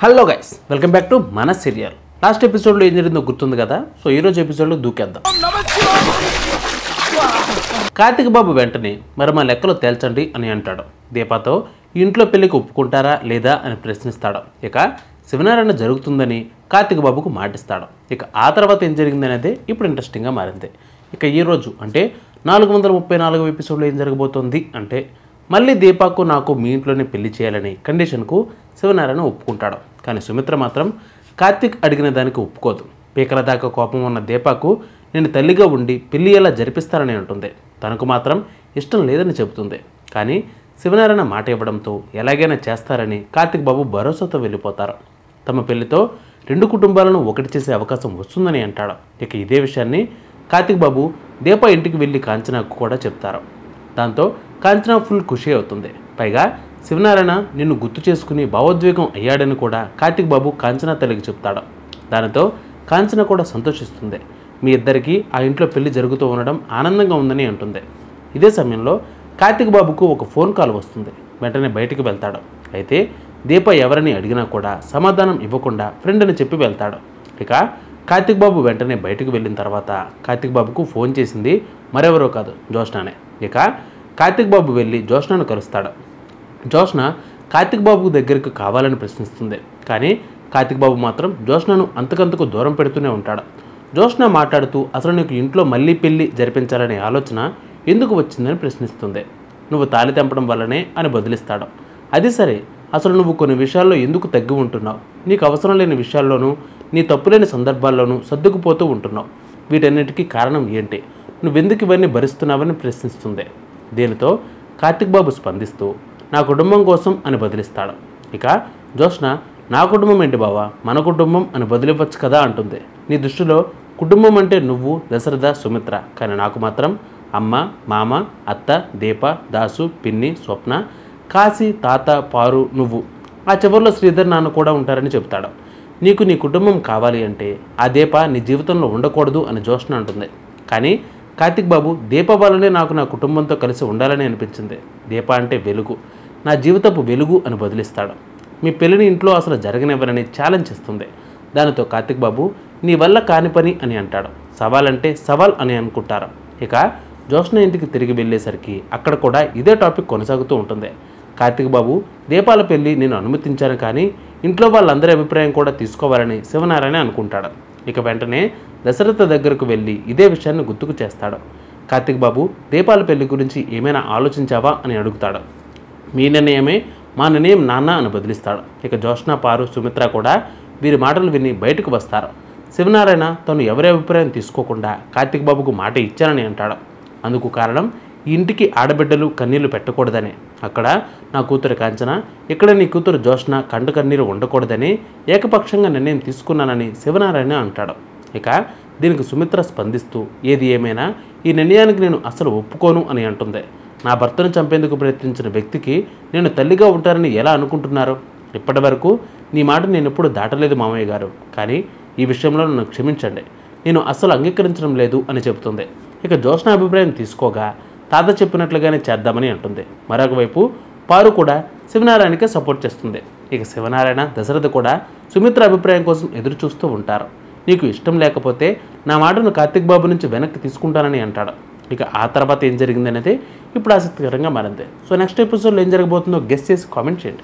Hello guys, welcome back to మన serial. Last ఎపిసోడ్లో ఏం జరిగిందో గుర్తుంది కదా. సో ఈరోజు ఎపిసోడ్లో దూకేద్దాం. కార్తిక్ బాబు వెంటనే మరి మా లెక్కలో తేల్చండి అని అంటాడు. దీపాతో ఇంట్లో పెళ్లికి ఒప్పుకుంటారా లేదా అని ప్రశ్నిస్తాడు. ఇక శివనారాయణ జరుగుతుందని కార్తిక్ బాబుకు మాటిస్తాడు. ఇక ఆ తర్వాత ఏం జరిగిందనేది ఇప్పుడు ఇంట్రెస్టింగ్గా మారింది. ఇక ఈరోజు అంటే 434 ఎపిసోడ్లో ఏం జరగబోతోంది అంటే మళ్ళీ దీపాకు నాకు మీ ఇంట్లోనే పెళ్లి చేయాలని కండిషన్కు శివనారాయణ ఒప్పుకుంటాడు. కానీ సుమిత్ర మాత్రం కార్తిక్ అడిగిన దానికి ఒప్పుకోదు. పీకల దాకా కోపం ఉన్న దీపాకు నేను తల్లిగా ఉండి పెళ్లి ఎలా జరిపిస్తారని అంటుంది. తనకు మాత్రం ఇష్టం లేదని చెబుతుంది. కానీ శివనారాయణ మాట ఇవ్వడంతో ఎలాగైనా చేస్తారని కార్తిక్ బాబు భరోసాతో వెళ్ళిపోతారు. తమ పెళ్లితో 2 కుటుంబాలను ఒకటి చేసే అవకాశం వస్తుందని అంటాడు. ఇక ఇదే విషయాన్ని కార్తిక్ బాబు దీప ఇంటికి వెళ్ళి కాంచనాకు కూడా చెప్తారు. దాంతో కాంచనా ఫుల్ ఖుషి అవుతుంది. పైగా శివనారాయణ నిన్ను గుర్తు చేసుకుని భావోద్వేగం అయ్యాడని కూడా కార్తిక్ బాబు కాంచనా తల్లికి చెప్తాడు. దానితో కాంచనా కూడా సంతోషిస్తుంది. మీ ఇద్దరికీ ఆ ఇంట్లో పెళ్లి జరుగుతూ ఉండడం ఆనందంగా ఉందని అంటుంది. ఇదే సమయంలో కార్తిక్ బాబుకు ఒక ఫోన్ కాల్ వస్తుంది. వెంటనే బయటికి వెళ్తాడు. అయితే దీప ఎవరని అడిగినా కూడా సమాధానం ఇవ్వకుండా ఫ్రెండ్ అని చెప్పి వెళ్తాడు. ఇక కార్తిక్ బాబు వెంటనే బయటకు వెళ్ళిన తర్వాత కార్తిక్ బాబుకు ఫోన్ చేసింది మరెవరో కాదు, జోష్నానే. ఇక కార్తిక్ బాబు వెళ్ళి జోష్నాను కలుస్తాడు. జోష్న కార్తిక్ బాబు దగ్గరికి కావాలని ప్రశ్నిస్తుంది. కానీ కార్తిక్ బాబు మాత్రం జోష్నను అంతకంతకు దూరం పెడుతూనే ఉంటాడు. జోష్న మాట్లాడుతూ అసలు నీకు ఇంట్లో మళ్ళీ పెళ్లి జరిపించాలనే ఆలోచన ఎందుకు వచ్చిందని ప్రశ్నిస్తుంది. నువ్వు తాళి తెంపడం వల్లనే అని బదిలిస్తాడు. అది సరే, అసలు నువ్వు కొన్ని విషయాల్లో ఎందుకు తగ్గి ఉంటున్నావు? నీకు అవసరం లేని విషయాల్లోనూ నీ తప్పులేని సందర్భాల్లోనూ సర్దుకుపోతూ ఉంటున్నావు. వీటన్నిటికీ కారణం ఏంటి? నువ్వెందుకు ఇవన్నీ భరిస్తున్నావని ప్రశ్నిస్తుంది. దీనితో కార్తిక్ బాబు స్పందిస్తూ నా కుటుంబం కోసం అని బదిలిస్తాడు. ఇక జోష్న నా కుటుంబం ఏంటి బావా, మన కుటుంబం అని బదిలివ్వచ్చు కదా అంటుంది. నీ దృష్టిలో కుటుంబం అంటే నువ్వు, దశరథ, సుమిత్ర. కానీ నాకు మాత్రం అమ్మ, మామ, అత్త, దీప, దాసు, పిన్ని, స్వప్న, కాశీ, తాత, పారు, నువ్వు, ఆ చివరిలో శ్రీధర్ నాన్న కూడా ఉంటారని చెప్తాడు. నీకు నీ కుటుంబం కావాలి అంటే ఆ దీప నీ జీవితంలో ఉండకూడదు అని జోష్న అంటుంది. కానీ కార్తిక్ బాబు దీప వల్లనే నాకు నా కుటుంబంతో కలిసి ఉండాలని అనిపించింది. దీప అంటే వెలుగు, నా జీవితపు వెలుగు అని బదిలిస్తాడు. మీ పెళ్లిని ఇంట్లో అసలు జరగనివ్వరని ఛాలెంజ్ చేస్తుంది. దానితో కార్తిక్ బాబు నీ వల్ల కాని పని అని అంటాడు. సవాల్ అంటే సవాల్ అని అనుకుంటారు. ఇక జోష్న ఇంటికి తిరిగి వెళ్ళేసరికి అక్కడ కూడా ఇదే టాపిక్ కొనసాగుతూ ఉంటుంది. కార్తిక్ బాబు దీపాల పెళ్లి నేను అనుమతించాను, కానీ ఇంట్లో వాళ్ళందరి అభిప్రాయం కూడా తీసుకోవాలని శివనారాయణ అనుకుంటాడు. ఇక వెంటనే దశరథ దగ్గరకు వెళ్ళి ఇదే విషయాన్ని గుర్తుకు చేస్తాడు. కార్తిక్ బాబు దీపాల పెళ్లి గురించి ఏమైనా ఆలోచించావా అని అడుగుతాడు. మీ నిర్ణయమే మా నిర్ణయం నాన్న అని బదిలిస్తాడు. ఇక జోష్న, పారు, సుమిత్ర కూడా వీరి మాటలు విని బయటకు వస్తారు. శివనారాయణ తను ఎవరి అభిప్రాయం తీసుకోకుండా కార్తిక్ బాబుకు మాట ఇచ్చానని అంటాడు. అందుకు కారణం ఈ ఇంటికి ఆడబిడ్డలు కన్నీళ్లు పెట్టకూడదని, అక్కడ నా కూతురు కాంచన, ఇక్కడ నీ కూతురు జోష్న కంట కన్నీరు ఉండకూడదని ఏకపక్షంగా నిర్ణయం తీసుకున్నానని శివనారాయణ అంటాడు. ఇక దీనికి సుమిత్ర స్పందిస్తూ ఏది ఏమైనా ఈ నిర్ణయానికి నేను అసలు ఒప్పుకోను అని అంటుంది. నా భర్తను చంపేందుకు ప్రయత్నించిన వ్యక్తికి నేను తల్లిగా ఉంటానని ఎలా అనుకుంటున్నారు? ఇప్పటి వరకు నీ మాట నేను ఎప్పుడు దాటలేదు మామయ్య గారు, కానీ ఈ విషయంలో నన్ను క్షమించండి, నేను అస్సలు అంగీకరించడం లేదు అని చెబుతుంది. ఇక జోష్న అభిప్రాయం తీసుకోగా తాత చెప్పినట్లుగానే చేద్దామని అంటుంది. మరొక వైపు పారు కూడా శివనారాయణకే సపోర్ట్ చేస్తుంది. ఇక శివనారాయణ, దశరథ కూడా సుమిత్ర అభిప్రాయం కోసం ఎదురు చూస్తూ ఉంటారు. నీకు ఇష్టం లేకపోతే నా మాటను కార్తిక్ బాబు నుంచి వెనక్కి తీసుకుంటానని అంటాడు. ఇక ఆ తర్వాత ఏం జరిగిందనేది ఇప్పుడు ఆసక్తికరంగా మారింది. సో నెక్స్ట్ ఎపిసోడ్లో ఏం జరగబోతుందో గెస్ చేసి కామెంట్ చేయండి.